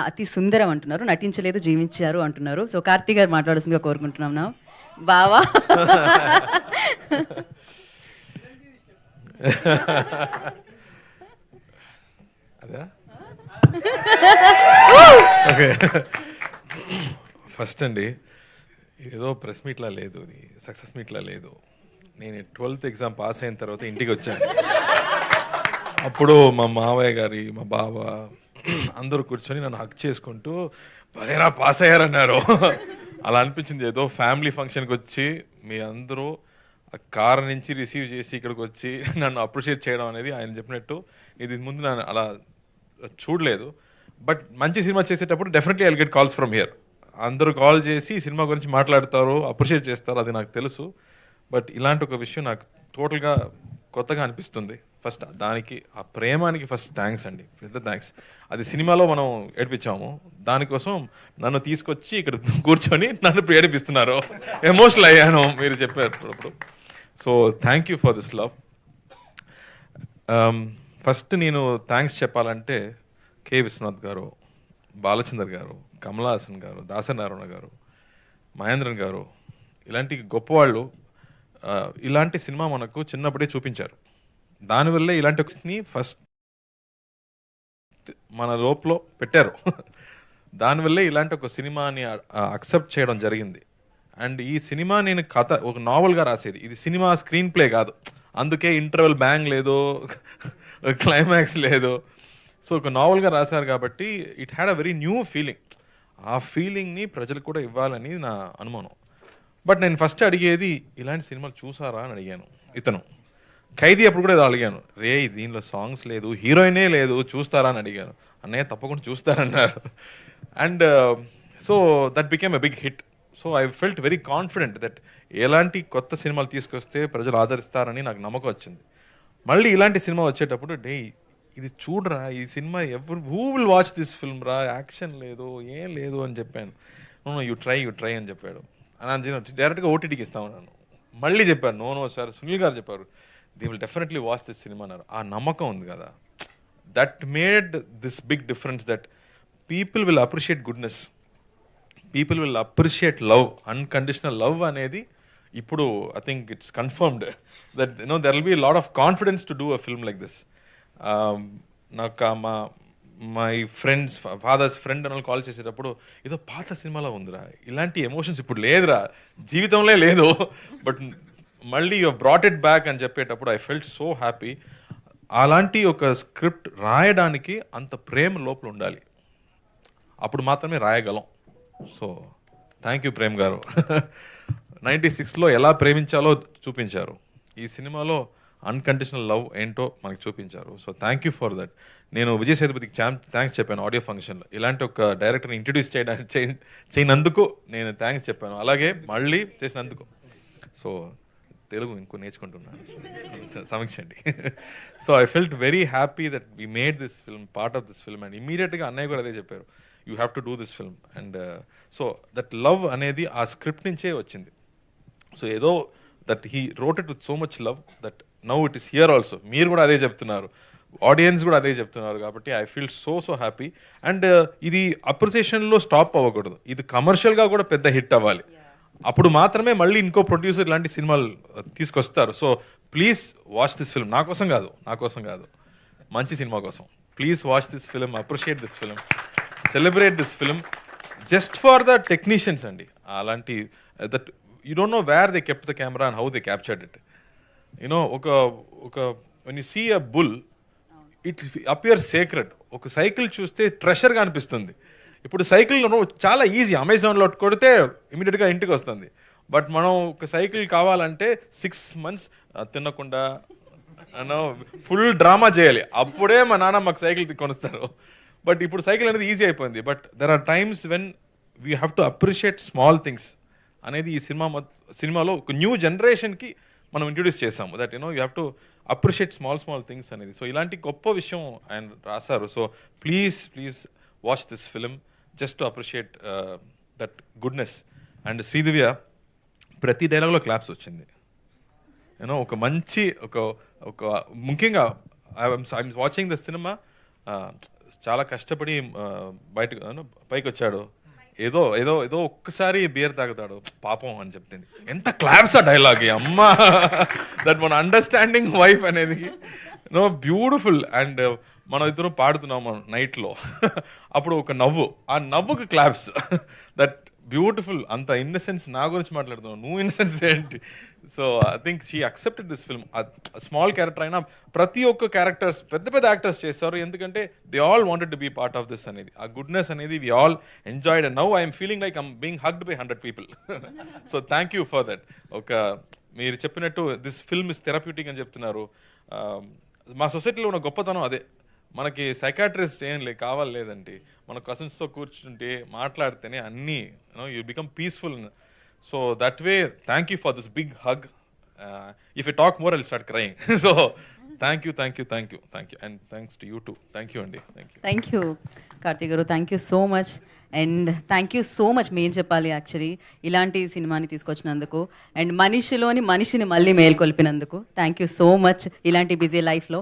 అతి సుందరం అంటున్నారు, నటించలేదు జీవించారు అంటున్నారు. సో కార్తీ గారు మాట్లాడాల్సిందిగా కోరుకుంటున్నాం. నా బావా అదా ఓకే. ఫస్ట్ అండి, ఏదో ప్రెస్ మీట్లా లేదు, ఇది సక్సెస్ మీట్లా లేదు. నేను 12th ఎగ్జామ్ పాస్ అయిన తర్వాత ఇంటికి వచ్చాను. అప్పుడు మా మావయ్య గారి, మా బావ అందరూ కూర్చొని నన్ను హక్ చేసుకుంటూ భలేరా పాస్ అయ్యారన్నారు. అలా అనిపించింది, ఏదో ఫ్యామిలీ ఫంక్షన్కి వచ్చి మీ అందరూ కార్ నుంచి రిసీవ్ చేసి ఇక్కడికి వచ్చి నన్ను అప్రిషియేట్ చేయడం అనేది ఆయన చెప్పినట్టు ఇది ముందు నన్ను అలా చూడలేదు. బట్ మంచి సినిమా చేసేటప్పుడు definitely I will get calls from here. అందరూ కాల్ చేసి సినిమా గురించి మాట్లాడతారు, అప్రిషియేట్ చేస్తారు, అది నాకు తెలుసు. బట్ ఇలాంటి ఒక విషయం నాకు టోటల్గా కొత్తగా అనిపిస్తుంది. ఫస్ట్ దానికి, ఆ ప్రేమానికి ఫస్ట్ థ్యాంక్స్ అండి, పెద్ద థ్యాంక్స్. అది సినిమాలో మనం ఏడిపించాము, దానికోసం నన్ను తీసుకొచ్చి ఇక్కడ కూర్చొని నన్ను ఏడిపిస్తున్నారు. ఎమోషనల్ అయ్యాను మీరు చెప్పారు అప్పుడు. So thank you for this love. First నేను థ్యాంక్స్ చెప్పాలంటే కె విశ్వనాథ్ గారు, బాలచందర్ గారు, కమల్ హాసన్ గారు, దాసనారాయణ గారు, మహేంద్రన్ గారు, ఇలాంటి గొప్పవాళ్ళు ఇలాంటి సినిమా మనకు చిన్నప్పుడే చూపించారు. దానివల్లే ఇలాంటి ఒకని ఫస్ట్ మన లోపల పెట్టారు. దానివల్లే ఇలాంటి ఒక సినిమాని అక్సెప్ట్ చేయడం జరిగింది. అండ్ ఈ సినిమా నేను కథ ఒక నావల్గా రాసేది, ఇది సినిమా స్క్రీన్ ప్లే కాదు. అందుకే ఇంటర్వెల్ బ్యాంగ్ లేదు, క్లైమాక్స్ లేదు. సో ఒక నావల్గా రాశారు కాబట్టి it had a very new feeling. ఆ ఫీలింగ్ని ప్రజలకు కూడా ఇవ్వాలని నా అనుమానం. బట్ నేను ఫస్ట్ అడిగేది, ఇలాంటి సినిమాలు చూసారా అని అడిగాను. ఇతను ఖైదీ అప్పుడు కూడా అడిగాను, రే దీనిలో సాంగ్స్ లేదు, హీరోయినే లేదు, చూస్తారా అని అడిగాను. అన్నయ్య తప్పకుండా చూస్తారన్నారు. And so that became a big hit. So I felt very confident that ఎలాంటి కొత్త సినిమాలు తీసుకొస్తే ప్రజలు ఆదరిస్తారని నాకు నమ్మకం వచ్చింది. మళ్ళీ ఇలాంటి సినిమా వచ్చేటప్పుడు ఇది చూడరా, ఈ cinema who will watch this film రా, యాక్షన్ లేదు, ఏం లేదు అని చెప్పాను. యూ ట్రై అని చెప్పాడు. అని డైరెక్ట్గా ఓటీటీకి ఇస్తామన్నాను. మళ్ళీ చెప్పాను, నో సార్, సునీల్ గారు చెప్పారు, they will definitely watch this cinema అన్నారు. ఆ నమ్మకం ఉంది కదా, that made this big difference, that people will appreciate goodness, people will appreciate love, unconditional love అనేది ఇప్పుడు I think it's confirmed that there will be lot of confidence to do a film like this. నాకు my friends, father's friend అని call చేసేటప్పుడు, ఏదో పాత సినిమాలో ఉందిరా, ఇలాంటి ఎమోషన్స్ ఇప్పుడు లేదురా, జీవితంలో లేదు, బట్ మళ్ళీ యూ బ్రాట్ ఇట్ బ్యాక్ అని చెప్పేటప్పుడు ఐ ఫెల్ట్ సో హ్యాపీ. అలాంటి ఒక స్క్రిప్ట్ రాయడానికి అంత ప్రేమ లోపల ఉండాలి, అప్పుడు మాత్రమే రాయగలం. సో థ్యాంక్ యూ ప్రేమ్ గారు. 96లో ఎలా ప్రేమించాలో చూపించారు, ఈ సినిమాలో అన్కండిషనల్ లవ్ ఏంటో మనకి చూపించారు. So thank you for that. నేను విజయ్ సేతుపతికి థ్యాంక్స్ చెప్పాను ఆడియో ఫంక్షన్లో, ఇలాంటి ఒక డైరెక్టర్ని ఇంట్రడ్యూస్ చేయనందుకు నేను థ్యాంక్స్ చెప్పాను, అలాగే మళ్ళీ చేసినందుకు. సో తెలుగు ఇంకో నేర్చుకుంటున్నాను, సమీక్షండి. So I felt very happy that we made this film, part of this film. And ఇమీడియట్గా అన్నయ్య కూడా అదే చెప్పారు, you have to do this film. And so that love అనేది ఆ స్క్రిప్ట్ నుంచే వచ్చింది. సో ఏదో that he wrote it with so much love that now it is here also. మీరు కూడా అదే చెప్తున్నారు, ఆడియన్స్ కూడా అదే చెప్తున్నారు, కాబట్టి I feel so happy. And ఇది అప్రిసియేషన్లో స్టాప్ అవ్వకూడదు, ఇది కమర్షియల్గా కూడా పెద్ద హిట్ అవ్వాలి, అప్పుడు మాత్రమే మళ్ళీ ఇంకో ప్రొడ్యూసర్ ఇలాంటి సినిమాలు తీసుకొస్తారు. So please watch this film, నా కోసం కాదు, మంచి సినిమా కోసం. Please watch this film, appreciate this film, celebrate this film, just for the technicians అండి. అలాంటి that you don't know where they kept the camera and how they captured it. You know ఒక when you see a bull it appears sacred. ఒక cycle చూస్తే ట్రెషర్గా అనిపిస్తుంది. ఇప్పుడు cycle చాలా easy, అమెజాన్లో కొడితే ఇమీడియట్గా ఇంటికి వస్తుంది. బట్ మనం ఒక సైకిల్ కావాలంటే 6 months తినకుండా ఫుల్ డ్రామా చేయాలి, అప్పుడే మా నాన్న మాకు సైకిల్ కొనిస్తారు. బట్ ఇప్పుడు సైకిల్ అనేది ఈజీ అయిపోయింది. But there are times when we have to appreciate small things అనేది ఈ సినిమాలో ఒక న్యూ జనరేషన్కి మనం ఇంట్రడ్యూస్ చేసాము, that you have to appreciate small things అనేది. సో ఇలాంటి గొప్ప విషయం ఆయన రాశారు. So please watch this film just to appreciate that goodness. And Sridivya ప్రతి డైలాగ్లో క్లాప్స్ వచ్చింది. ఒక మంచి ఒక ముఖ్యంగా ఐఎమ్ వాచింగ్ ద సినిమా, చాలా కష్టపడి బయటకు పైకి వచ్చాడు, ఏదో ఏదో ఏదో ఒక్కసారి బియర్ తాగుతాడు పాపం అని చెప్తుంది. ఎంత క్లాప్స్ ఆ డైలాగ్ అమ్మా, దట్ మన అండర్స్టాండింగ్ వైఫ్ అనేది నో బ్యూటిఫుల్. అండ్ మనం ఇద్దరం పాడుతున్నాము నైట్లో, అప్పుడు ఒక నవ్వు, ఆ నవ్వుకి క్లాప్స్, దట్ బ్యూటిఫుల్. అంత ఇన్నసెన్స్ నా గురించి మాట్లాడుతున్నావు, నువ్వు ఇన్నసెన్స్ ఏంటి? So I think she accepted this film. Small character అయినా ప్రతి ఒక్క క్యారెక్టర్స్ పెద్ద పెద్ద యాక్టర్స్ చేస్తారు, ఎందుకంటే they all wanted to be part of this అనేది. ఆ గుడ్నెస్ అనేది we all enjoyed and now I'm feeling like I'm being hugged by 100 people. So thank you for that. ఒక మీరు చెప్పినట్టు దిస్ ఫిల్మ్ ఇస్ థెరప్యూటిక్ అని చెప్తున్నారు. మా సొసైటీలో ఉన్న గొప్పతనం అదే. మనకి సైకాట్రిస్ట్ ఏం కావాలి లేదండి, మన కజిన్స్తో కూర్చుంటే మాట్లాడితేనే అన్నీ you become peaceful. So that way thank you for this big hug. If you talk more I will start crying. So thank you and thanks to you too. Thank you అండి. Thank you Karthik గారు, thank you so much. And thank you so much మేం చెప్పాలి actually ఇలాంటి సినిమాని తీసుకొచ్చినందుకు and మనిషిని మళ్ళీ మేల్కొల్పినందుకు. థ్యాంక్ యూ సో మచ్ ఇలాంటి బిజీ లైఫ్లో.